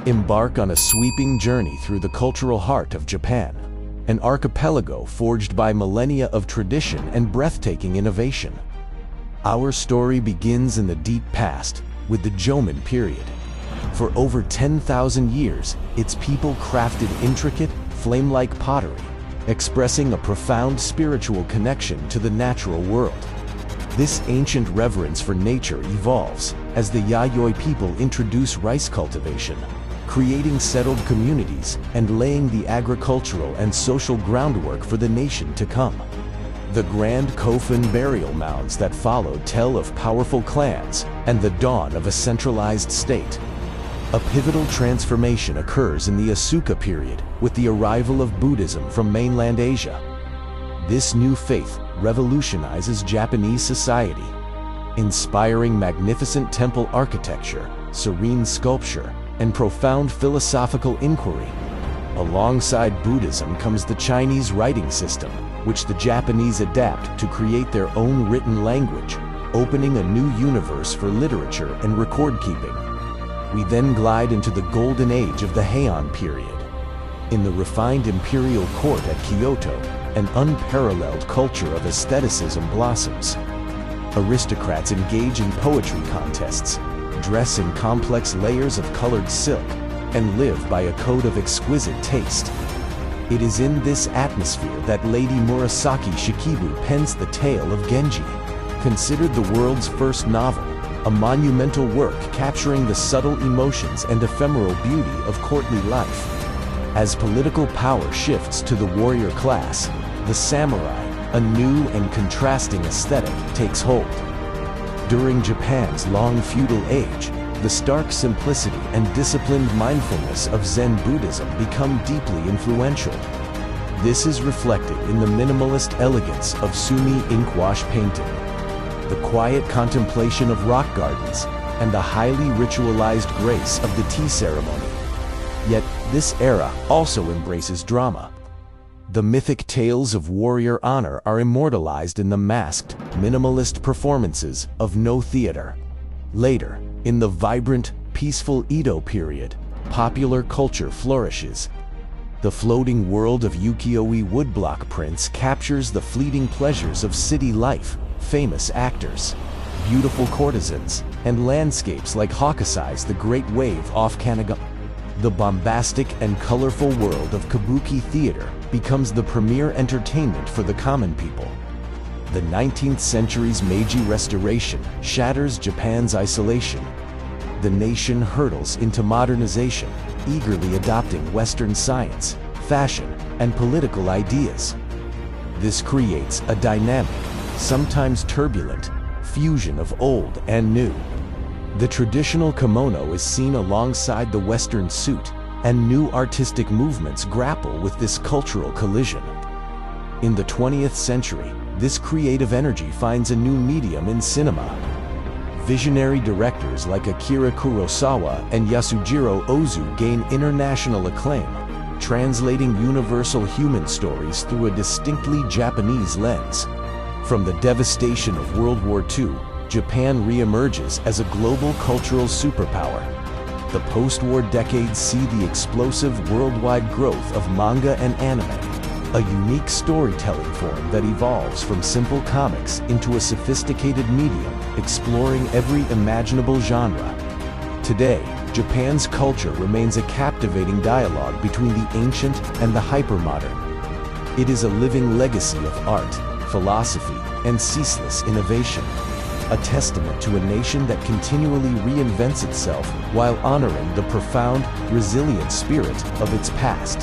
Embark on a sweeping journey through the cultural heart of Japan, an archipelago forged by millennia of tradition and breathtaking innovation. Our story begins in the deep past, with the Jomon period. For over 10,000 years, its people crafted intricate, flame-like pottery, expressing a profound spiritual connection to the natural world. This ancient reverence for nature evolves as the Yayoi people introduce rice cultivation, creating settled communities and laying the agricultural and social groundwork for the nation to come. The grand Kofun burial mounds that followed tell of powerful clans and the dawn of a centralized state. A pivotal transformation occurs in the Asuka period with the arrival of Buddhism from mainland Asia. This new faith revolutionizes Japanese society, inspiring magnificent temple architecture, serene sculpture, and profound philosophical inquiry. Alongside Buddhism comes the Chinese writing system, which the Japanese adapt to create their own written language, opening a new universe for literature and record-keeping. We then glide into the golden age of the Heian period. In the refined imperial court at Kyoto, an unparalleled culture of aestheticism blossoms. Aristocrats engage in poetry contests, dress in complex layers of colored silk, and live by a code of exquisite taste. It is in this atmosphere that Lady Murasaki Shikibu pens the tale of Genji, considered the world's first novel, a monumental work capturing the subtle emotions and ephemeral beauty of courtly life. As political power shifts to the warrior class, the samurai, a new and contrasting aesthetic, takes hold. During Japan's long feudal age, the stark simplicity and disciplined mindfulness of Zen Buddhism become deeply influential. This is reflected in the minimalist elegance of Sumi inkwash painting, the quiet contemplation of rock gardens, and the highly ritualized grace of the tea ceremony. Yet, this era also embraces drama. The mythic tales of warrior honor are immortalized in the masked, minimalist performances of No theater. Later, in the vibrant, peaceful Edo period, popular culture flourishes. The floating world of ukiyo-e woodblock prints captures the fleeting pleasures of city life, famous actors, beautiful courtesans, and landscapes like Hokusai's The Great Wave off Kanagawa. The bombastic and colorful world of kabuki theater becomes the premier entertainment for the common people. The 19th century's Meiji Restoration shatters Japan's isolation. The nation hurtles into modernization, eagerly adopting Western science, fashion, and political ideas. This creates a dynamic, sometimes turbulent, fusion of old and new. The traditional kimono is seen alongside the Western suit, and new artistic movements grapple with this cultural collision. In the 20th century, this creative energy finds a new medium in cinema. Visionary directors like Akira Kurosawa and Yasujiro Ozu gain international acclaim, translating universal human stories through a distinctly Japanese lens. From the devastation of World War II, Japan re-emerges as a global cultural superpower. The post-war decades see the explosive worldwide growth of manga and anime, a unique storytelling form that evolves from simple comics into a sophisticated medium, exploring every imaginable genre. Today, Japan's culture remains a captivating dialogue between the ancient and the hypermodern. It is a living legacy of art, philosophy, and ceaseless innovation, a testament to a nation that continually reinvents itself while honoring the profound, resilient spirit of its past.